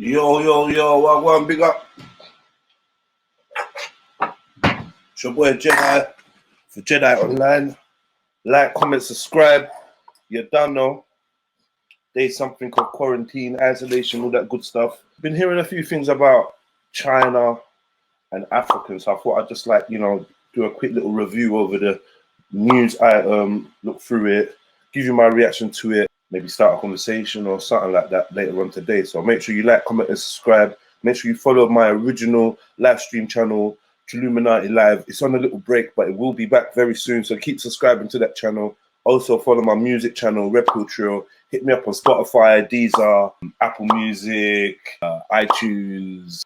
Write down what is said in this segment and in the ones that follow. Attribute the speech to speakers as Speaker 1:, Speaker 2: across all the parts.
Speaker 1: Yo, one big up. It's your boy Jedi for Jedi Online. Like, comment, subscribe. You done know. There's something called quarantine, isolation, all that good stuff. Been hearing a few things about China and Africans. So I thought I'd just do a quick little review over the news item, look through it, give you my reaction to it, maybe start a conversation or something like that later on today. So make sure you like, comment, and subscribe. Make sure you follow my original live stream channel, Illuminati Live. It's on a little break, but it will be back very soon. So keep subscribing to that channel. Also follow my music channel, Red Pill Trio. Hit me up on Spotify, Deezer, Apple Music, iTunes,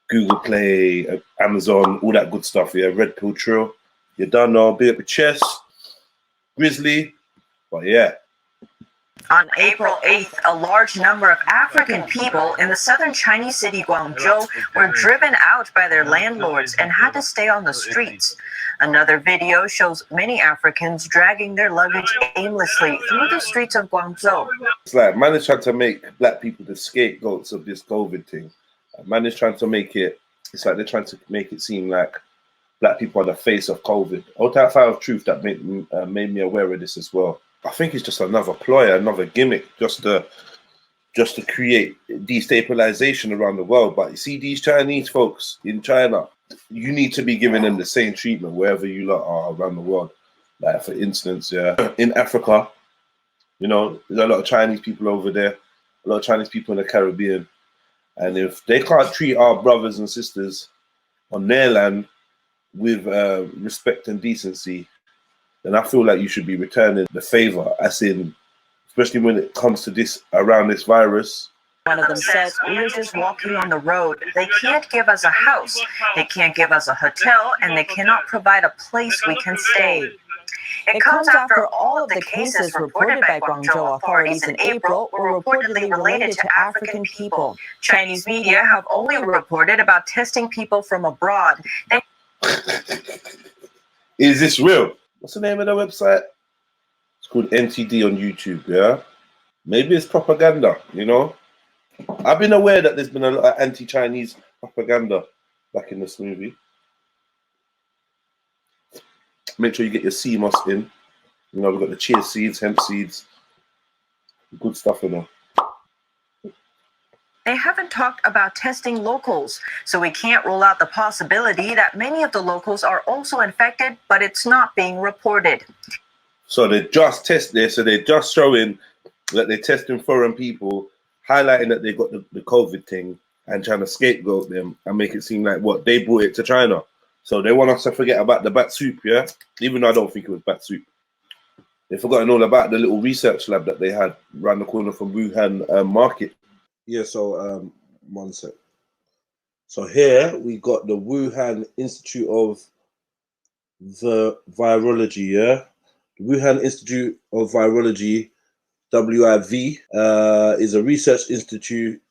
Speaker 1: Google Play, Amazon, all that good stuff. Yeah, Red Pill Trio. You done know. Be up your chest, Grizzly. But yeah.
Speaker 2: On April 8th, a large number of African people in the southern Chinese city Guangzhou were driven out by their landlords and had to stay on the streets. Another video shows many Africans dragging their luggage aimlessly through the streets of Guangzhou.
Speaker 1: It's like man is trying to make black people the scapegoats of this COVID thing. Man is trying to make it, it's like they're trying to make it seem like black people are the face of COVID. All that fire of truth that made me aware of this as well. I think it's just another ploy, another gimmick, just to create destabilization around the world. But you see, these Chinese folks in China, you need to be giving them the same treatment wherever you lot are around the world. Like for instance, yeah, in Africa, you know, there's a lot of Chinese people over there, a lot of Chinese people in the Caribbean, and if they can't treat our brothers and sisters on their land with respect and decency, then I feel like you should be returning the favor, as in, especially when it comes to this, around this virus.
Speaker 2: One of them says, "We're just walking on the road. They can't give us a house, they can't give us a hotel, and they cannot provide a place we can stay." It comes after all of the cases reported by Guangzhou authorities in April were reportedly related to African people. Chinese media have only reported about testing people from abroad.
Speaker 1: Is this real? What's the name of the website? It's called NTD on YouTube, yeah? Maybe it's propaganda, you know? I've been aware that there's been a lot of anti-Chinese propaganda back in this movie. Make sure you get your CMOS in. You know, we've got the chia seeds, hemp seeds. Good stuff in there.
Speaker 2: They haven't talked about testing locals, so we can't rule out the possibility that many of the locals are also infected, but it's not being reported.
Speaker 1: So they just test this, so they're just showing that they're testing foreign people, highlighting that they got the COVID thing and trying to scapegoat them and make it seem like what they brought it to China. So they want us to forget about the bat soup, yeah? Even though I don't think it was bat soup. They've forgotten all about the little research lab that they had around the corner from Wuhan market. Yeah, so one sec. So here we got the Wuhan Institute of the Virology, yeah? The Wuhan Institute of Virology, WIV, is a research institute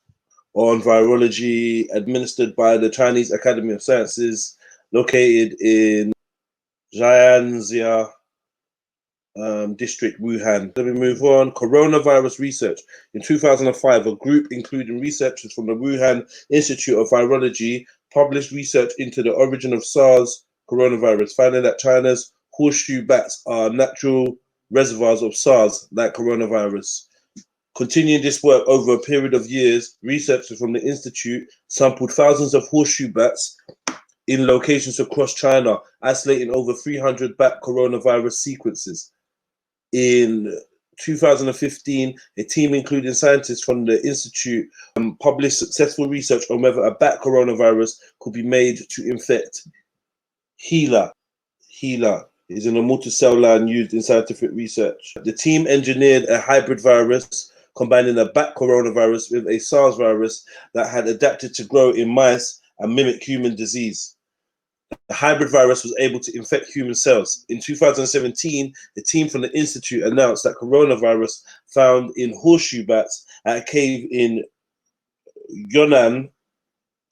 Speaker 1: on virology administered by the Chinese Academy of Sciences, located in Jiangxia district, Wuhan. Let me move on. Coronavirus research. In 2005, a group including researchers from the Wuhan Institute of Virology published research into the origin of SARS coronavirus, finding that China's horseshoe bats are natural reservoirs of SARS, like coronavirus. Continuing this work over a period of years, researchers from the institute sampled thousands of horseshoe bats in locations across China, isolating over 300 bat coronavirus sequences. In 2015, a team including scientists from the institute published successful research on whether a bat coronavirus could be made to infect HeLa. HeLa is an immortal cell line used in scientific research. The team engineered a hybrid virus combining a bat coronavirus with a SARS virus that had adapted to grow in mice and mimic human disease. The hybrid virus was able to infect human cells. In 2017, the team from the institute announced that coronavirus found in horseshoe bats at a cave in Yunnan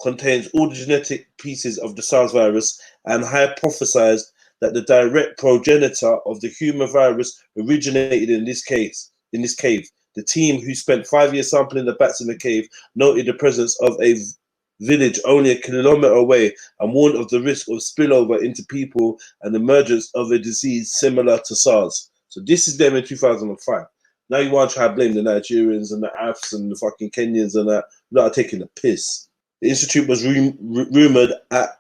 Speaker 1: contains all the genetic pieces of the SARS virus, and hypothesized that the direct progenitor of the human virus originated in this cave. The team, who spent 5 years sampling the bats in the cave, noted the presence of a village only a kilometer away and warned of the risk of spillover into people and emergence of a disease similar to SARS. So this is them in 2005. Now you want to try to blame the Nigerians and the Afs and the fucking Kenyans and that. Not taking the piss. The institute was rumored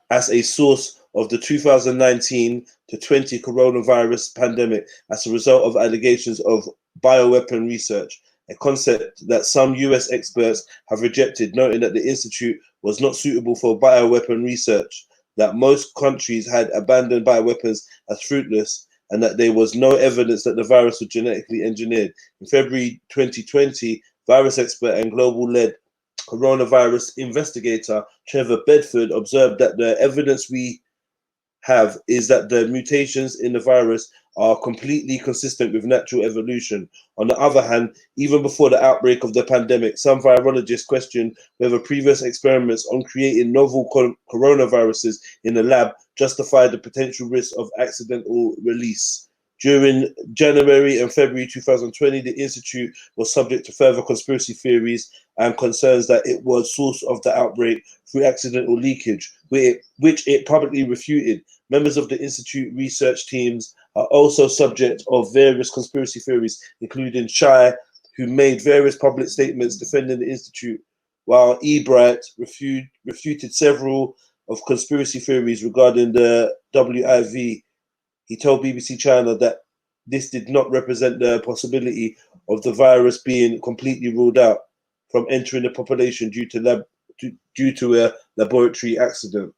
Speaker 1: as a source of the 2019 to 20 coronavirus pandemic as a result of allegations of bioweapon research, a concept that some US experts have rejected, noting that the institute was not suitable for bioweapon research, that most countries had abandoned bioweapons as fruitless, and that there was no evidence that the virus was genetically engineered. In February 2020, virus expert and global-led coronavirus investigator Trevor Bedford observed that the evidence we have is that the mutations in the virus are completely consistent with natural evolution. On the other hand, even before the outbreak of the pandemic, some virologists questioned whether previous experiments on creating novel coronaviruses in the lab justified the potential risk of accidental release. During January and February 2020, the Institute was subject to further conspiracy theories and concerns that it was source of the outbreak through accidental leakage, which it publicly refuted. Members of the Institute research teams are also subject of various conspiracy theories, including Shai, who made various public statements defending the Institute, while Ebright refuted several of conspiracy theories regarding the WIV. He told BBC China that this did not represent the possibility of the virus being completely ruled out from entering the population due to a laboratory accident.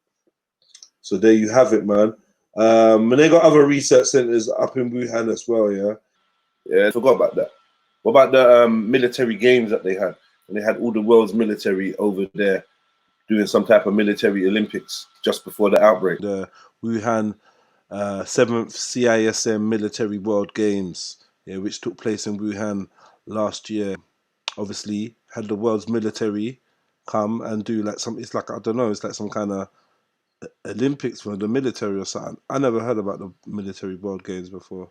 Speaker 1: So there you have it, man. And they got other research centers up in Wuhan as well, yeah. Yeah, I forgot about that. What about the military games that they had? And they had all the world's military over there doing some type of military Olympics just before the outbreak. The Wuhan 7th CISM Military World Games, yeah, which took place in Wuhan last year. Obviously, had the world's military come and do like some, it's like, I don't know, it's like some kind of Olympics for the military or something. I never heard about the Military World Games before.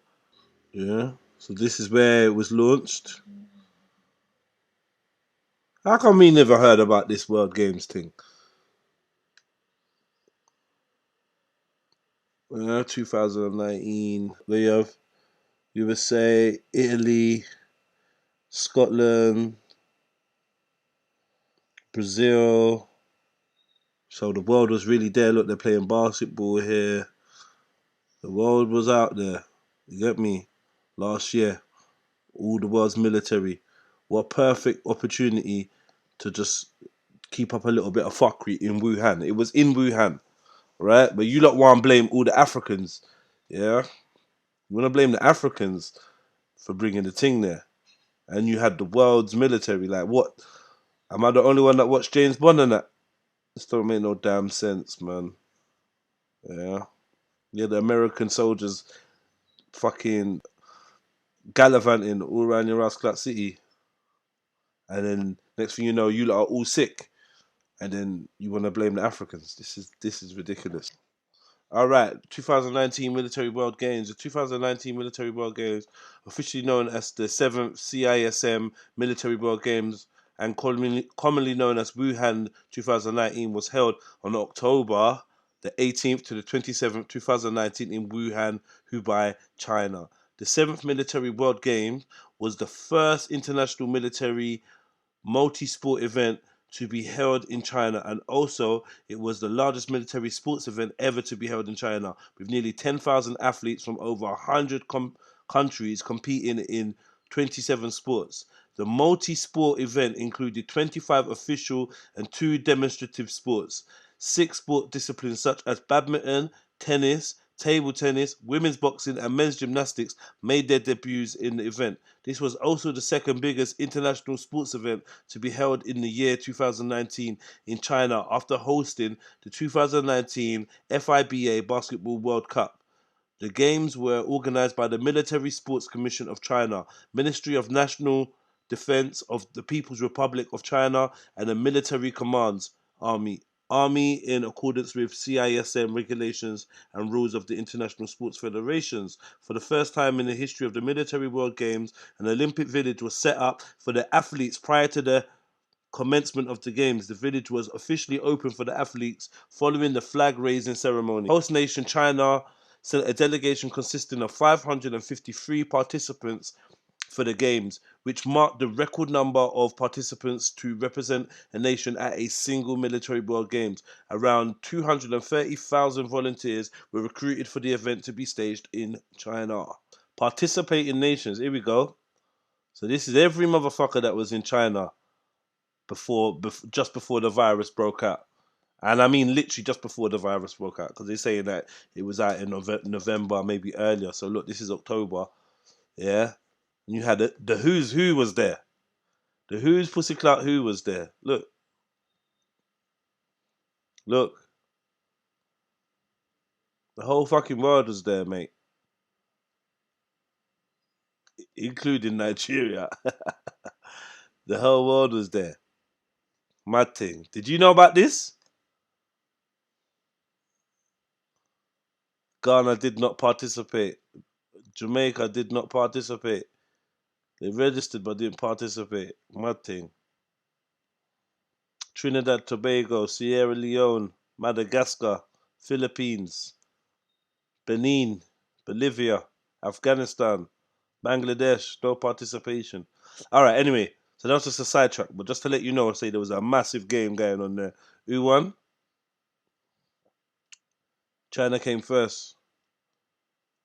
Speaker 1: Yeah, so this is where it was launched. How come we never heard about this World Games thing? 2019, we have USA, Italy, Scotland, Brazil. So the world was really there. Look, they're playing basketball here. The world was out there. You get me? Last year, all the world's military. What perfect opportunity to just keep up a little bit of fuckery in Wuhan. It was in Wuhan, right? But you lot want to blame all the Africans, yeah? You want to blame the Africans for bringing the thing there. And you had the world's military. Like, what? Am I the only one that watched James Bond and that? This don't make no damn sense, man. Yeah. Yeah, the American soldiers fucking gallivanting all around your Rascal City. And then next thing you know, you lot are all sick. And then you want to blame the Africans. This is ridiculous. All right, 2019 Military World Games. The 2019 Military World Games, officially known as the 7th CISM Military World Games and commonly known as Wuhan 2019, was held on October the 18th to the 27th, 2019 in Wuhan, Hubei, China. The 7th Military World Games was the first international military multi-sport event to be held in China, and also it was the largest military sports event ever to be held in China, with nearly 10,000 athletes from over 100 countries competing in 27 sports. The multi-sport event included 25 official and 2 demonstrative sports. 6 sport disciplines such as badminton, tennis, table tennis, women's boxing and men's gymnastics made their debuts in the event. This was also the second biggest international sports event to be held in the year 2019 in China, after hosting the 2019 FIBA Basketball World Cup. The games were organized by the Military Sports Commission of China, Ministry of National Defense of the People's Republic of China, and the Military Commands Army Army in accordance with CISM regulations and rules of the International Sports Federations. For the first time in the history of the Military World Games, an Olympic village was set up for the athletes prior to the commencement of the games. The village was officially open for the athletes following the flag raising ceremony. Host nation China sent a delegation consisting of 553 participants for the games, which marked the record number of participants to represent a nation at a single military world games. Around 230,000 volunteers were recruited for the event to be staged in China. Participating nations, here we go. So this is every motherfucker that was in China just before the virus broke out. And I mean literally just before the virus broke out, because they're saying that it was out in November, maybe earlier. So look, this is October. Yeah. And you had the Who's Who was there. The Who's Pussyclout Who was there. Look. Look. The whole fucking world was there, mate. Including Nigeria. The whole world was there. Mad thing. Did you know about this? Ghana did not participate. Jamaica did not participate. They registered but didn't participate. Mad thing. Trinidad, Tobago, Sierra Leone, Madagascar, Philippines, Benin, Bolivia, Afghanistan, Bangladesh, no participation. All right, anyway, so that's just a sidetrack. But just to let you know, say there was a massive game going on there. Who won? China came first.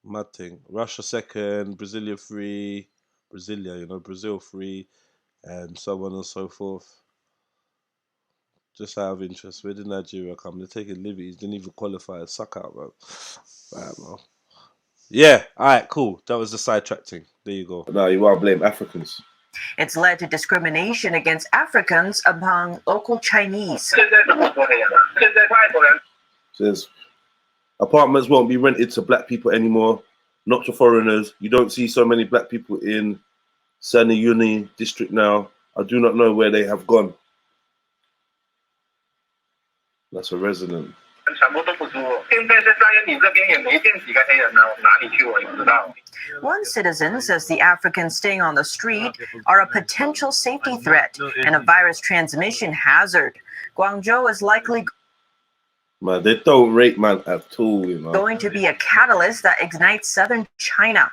Speaker 1: Mad thing. Russia second, Brazil 3, Brazil 3, and so on and so forth. Just out of interest, where did Nigeria come? They're taking liberties, didn't even qualify. Suck out, bro. Right, bro. Yeah, alright, cool. That was the sidetrack thing. There you go.
Speaker 3: No, you want to blame Africans.
Speaker 2: It's led to discrimination against Africans among local Chinese.
Speaker 3: Says apartments won't be rented to black people anymore, not to foreigners. You don't see so many black people in Sani Uni district now. I do not know where they have gone. That's a resident.
Speaker 2: One citizen says the Africans staying on the street are a potential safety threat and a virus transmission hazard. Guangzhou is likely
Speaker 3: Man, they don't rate man at all, you know.
Speaker 2: going to be a catalyst that ignites southern China.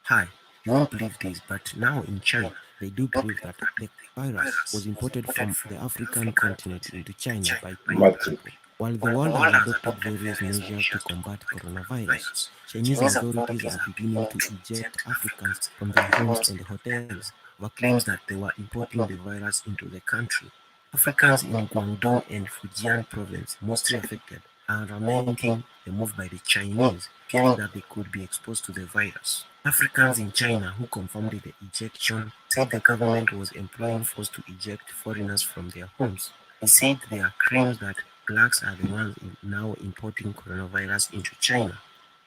Speaker 4: Hi, you won't believe this, but now in China, they do believe that the virus was imported from the African continent into China by people. While the world has adopted various measures to combat coronavirus, Chinese authorities are beginning to eject Africans from their homes and hotels over claims that they were importing the virus into the country. Africans in Guangdong and Fujian province, mostly affected, are lamenting the move by the Chinese, fearing that they could be exposed to the virus. Africans in China who confirmed the ejection said the government was employing force to eject foreigners from their homes. They said there are claims that blacks are the ones now importing coronavirus into China.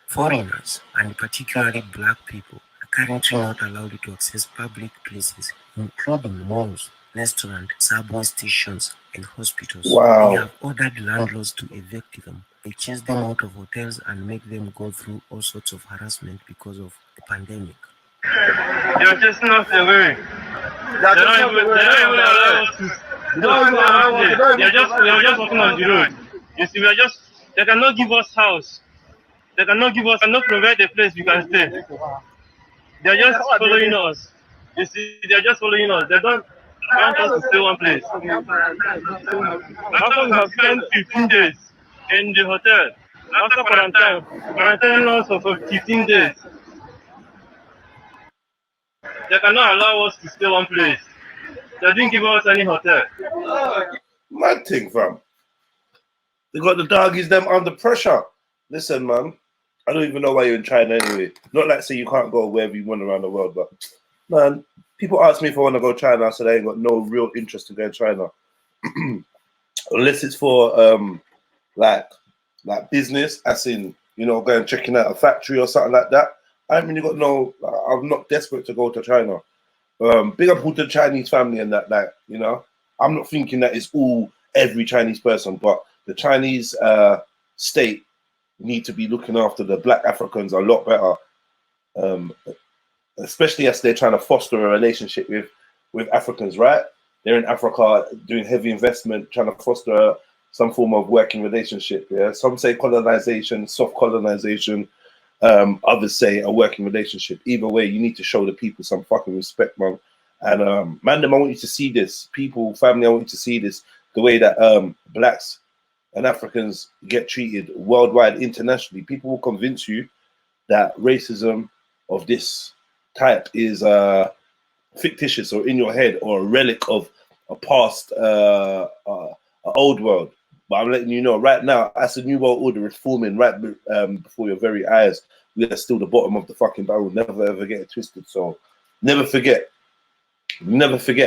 Speaker 4: Foreigners, and particularly black people, are currently not allowed to access public places, including malls, restaurants, subway stations, and hospitals.
Speaker 3: Wow.
Speaker 4: They have ordered landlords to evict them. They chase them out of hotels and make them go through all sorts of harassment because of the pandemic.
Speaker 5: They're just not away. They're not even allowed us to. They're just walking on the road. You see, they cannot give us house. They cannot provide a place we can stay. They're just following us. You see, they're just following us. They don't want us to stay one place. After we have spent 15 days in the hotel, after quarantine us for 15 days, they cannot allow us to stay one place. They didn't give us any hotel.
Speaker 3: Mad thing, fam. They got the doggies them under pressure. Listen, man, I don't even know why you're in China anyway. Not like say you can't go wherever you want around the world, but man, people ask me if I want to go to China. I said I ain't got no real interest in going to China. Unless it's for like business, as in, you know, going checking out a factory or something like that. I haven't really got no, I'm not desperate to go to China. Big up to the Chinese family and that, like, you know, I'm not thinking that it's all every Chinese person, but the Chinese state need to be looking after the black Africans a lot better, especially as they're trying to foster a relationship with Africans, right? They're in Africa doing heavy investment, trying to foster some form of working relationship. Yeah, some say colonization, soft colonization. Others say a working relationship. Either way, you need to show the people some fucking respect, man. And man, I want you to see this. People, family, I want you to see this. The way that blacks and Africans get treated worldwide, internationally. People will convince you that racism of this type is fictitious or in your head or a relic of a past old world. But I'm letting you know right now, as the new world order is forming right before your very eyes, we are still the bottom of the fucking barrel. Never ever get it twisted. So never forget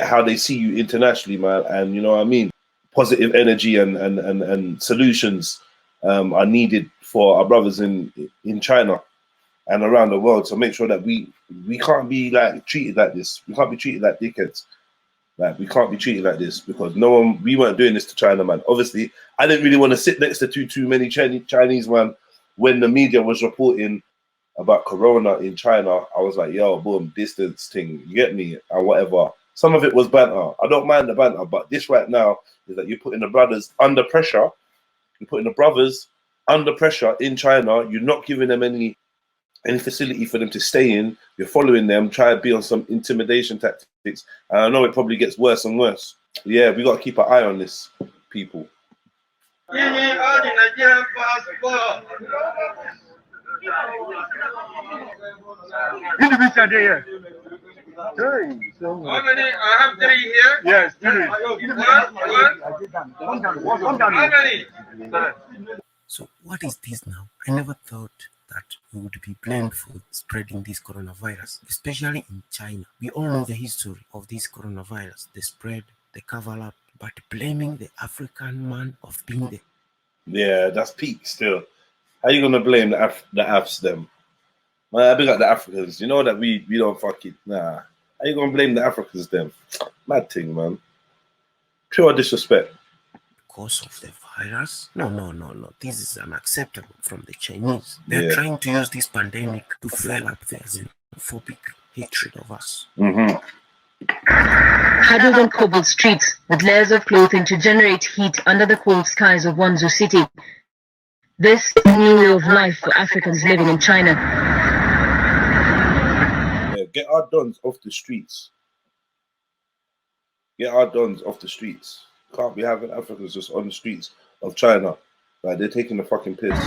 Speaker 3: how they see you internationally, man. And you know what I mean? Positive energy and solutions are needed for our brothers in China and around the world. So make sure that we can't be like treated like this. We can't be treated like dickheads. Like, we can't be treated like this, because we weren't doing this to China, man. Obviously, I didn't really want to sit next to too many Chinese, man. When the media was reporting about Corona in China, I was like, yo, boom, distance thing, you get me? And whatever. Some of it was banter. I don't mind the banter, but this right now is that you're putting the brothers under pressure. You're putting the brothers under pressure in China. You're not giving them any facility for them to stay in. You're following them, try to be on some intimidation tactics. And I know it probably gets worse and worse. Yeah, we got to keep an eye on this, people.
Speaker 6: How many? I have 3 here. Yes, 3. How many?
Speaker 4: So what is this now? I never thought that we would be blamed for spreading this coronavirus, especially in China. We all know the history of this coronavirus, the spread, the cover-up, but blaming the African man of being the...
Speaker 3: Yeah, that's peak still. How you going to blame the Afs them? Man, I big up the Africans. You know that we don't fuck it. Nah. How you going to blame the Africans them? Mad thing, man. Pure disrespect.
Speaker 4: Because of the virus? No. This is unacceptable from the Chinese. They're trying to use this pandemic to fuel up their xenophobic hatred of us.
Speaker 7: Huddled on cobbled streets with layers of clothing to generate heat under the cold skies of Wanzhou City. This is a new way of life for Africans living in China.
Speaker 3: Yeah, get our dons off the streets. Get our dons off the streets. Can't be having Africans just on the streets of China. Like, they're taking the fucking piss.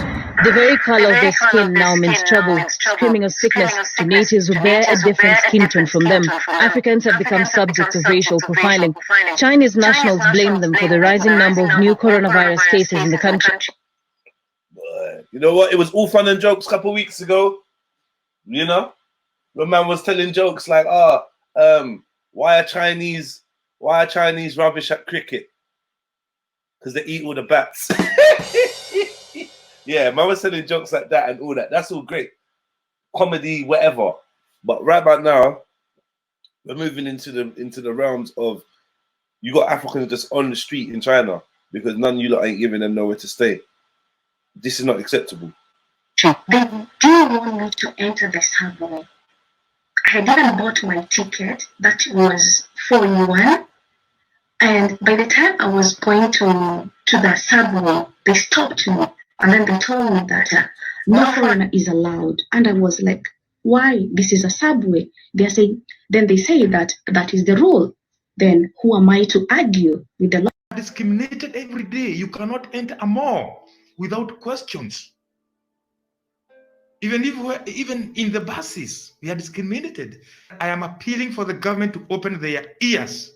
Speaker 7: The very color of their skin now means trouble, screaming of sickness to natives who bear a different skin tone from them. Africans have become subjects of racial profiling. Chinese nationals blame them for the rising number of new coronavirus cases in the country.
Speaker 3: You know what? It was all fun and jokes a couple of weeks ago. You know? The man was telling jokes like, why are Chinese rubbish at cricket? Because they eat all the bats. Yeah, man was telling jokes like that and all that. That's all great. Comedy, whatever. But right about now, we're moving into the realms of, you got Africans just on the street in China because none of you lot ain't giving them nowhere to stay. This is not acceptable.
Speaker 8: They do want me to enter the subway. I didn't bought my ticket. That was 4-in-1. And by the time I was going to the subway, they stopped me. And then they told me that no foreigner is allowed. And I was like, why? This is a subway. Then they say that is the rule. Then who am I to argue with the law?
Speaker 9: Discriminated every day. You cannot enter a mall without questions. Even in the buses, we are discriminated. I am appealing for the government to open their ears.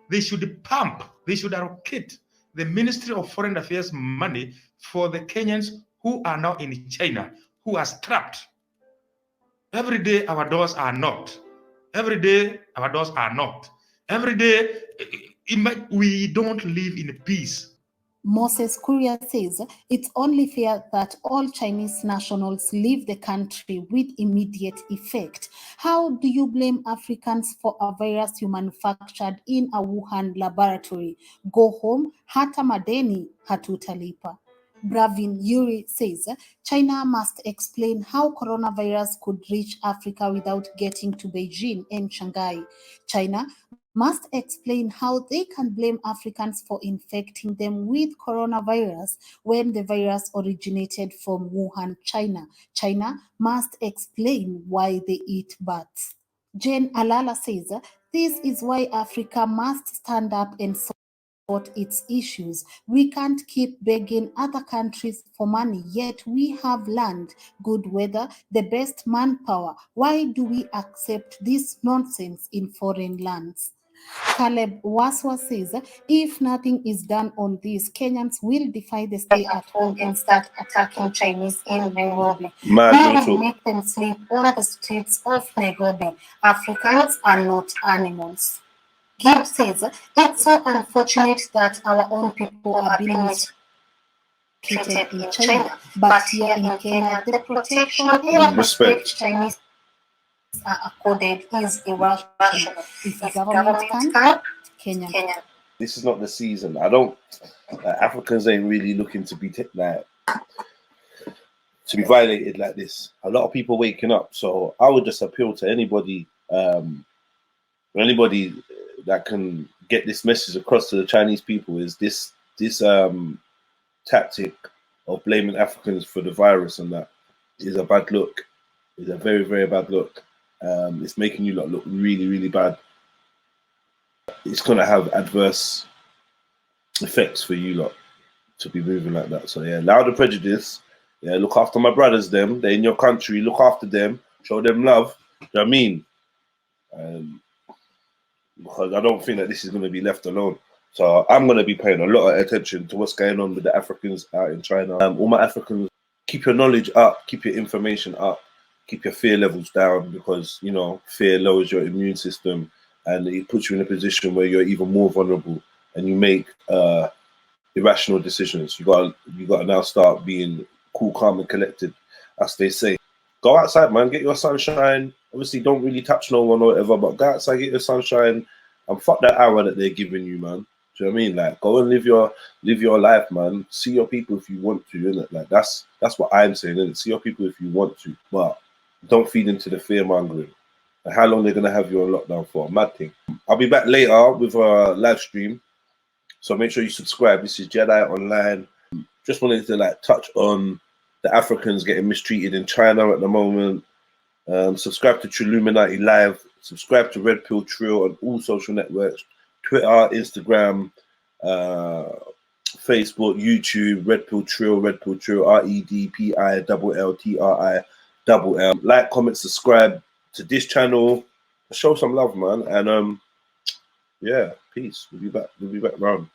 Speaker 9: They should pump, they should allocate the Ministry of Foreign Affairs money for the Kenyans who are now in China, who are trapped. Every day our doors are knocked. Every day our doors are knocked. Every day we don't live in peace.
Speaker 10: Moses Kuria says it's only fair that all Chinese nationals leave the country with immediate effect. How do you blame Africans for a virus you manufactured in a Wuhan laboratory? Go home, hata madeni hatutalipa. Bravin Yuri says China must explain how coronavirus could reach Africa without getting to Beijing and Shanghai. China must explain how they can blame Africans for infecting them with coronavirus when the virus originated from Wuhan, China. China must explain why they eat bats. Jane Alala says this is why Africa must stand up and sort its issues. We can't keep begging other countries for money, yet we have land, good weather, the best manpower. Why do we accept this nonsense in foreign lands? Caleb Waswa says, if nothing is done on this, Kenyans will defy the stay at home and start attacking Chinese in Nairobi. We will make them sleep on the streets of Nairobi. Africans are not animals. Gibb says, it's so unfortunate that our own people are being mistreated in China, but here in Kenya, the protection and respect Chinese are accorded is irrational. If the government can't, Kenya.
Speaker 3: This is not the season. Africans ain't really looking to be violated like this. A lot of people waking up. So I would just appeal to anybody, that can get this message across to the Chinese people is this tactic of blaming Africans for the virus and that is a bad look. It's a very, very bad look. It's making you lot look really, really bad. It's gonna have adverse effects for you lot to be moving like that. So yeah, allow the prejudice. Yeah, look after my brothers, them. They're in your country, look after them, show them love. Do you know what I mean? Because I don't think that this is going to be left alone. So I'm going to be paying a lot of attention to what's going on with the Africans out in China. All my Africans, keep your knowledge up, keep your information up, keep your fear levels down, because, you know, fear lowers your immune system and it puts you in a position where you're even more vulnerable and you make irrational decisions. You gotta now start being cool, calm and collected, as they say. Go outside, man, get your sunshine. Obviously, don't really touch no one or whatever, but go outside, get your sunshine, and fuck that hour that they're giving you, man. Do you know what I mean? Like, go and live your life, man. See your people if you want to, innit? Like, that's what I'm saying, innit? See your people if you want to, but don't feed into the fear mongering. And how long they're gonna have you on lockdown for? Mad thing. I'll be back later with a live stream, so make sure you subscribe. This is JEDIONLINE. Just wanted to like touch on the Africans getting mistreated in China at the moment. Subscribe to Trilluminati Live. Subscribe to Red Pill Trill on all social networks: Twitter, Instagram, Facebook, YouTube. Red Pill Trill, REDPILLTRILL. Like, comment, subscribe to this channel. Show some love, man. And yeah, peace. We'll be back round.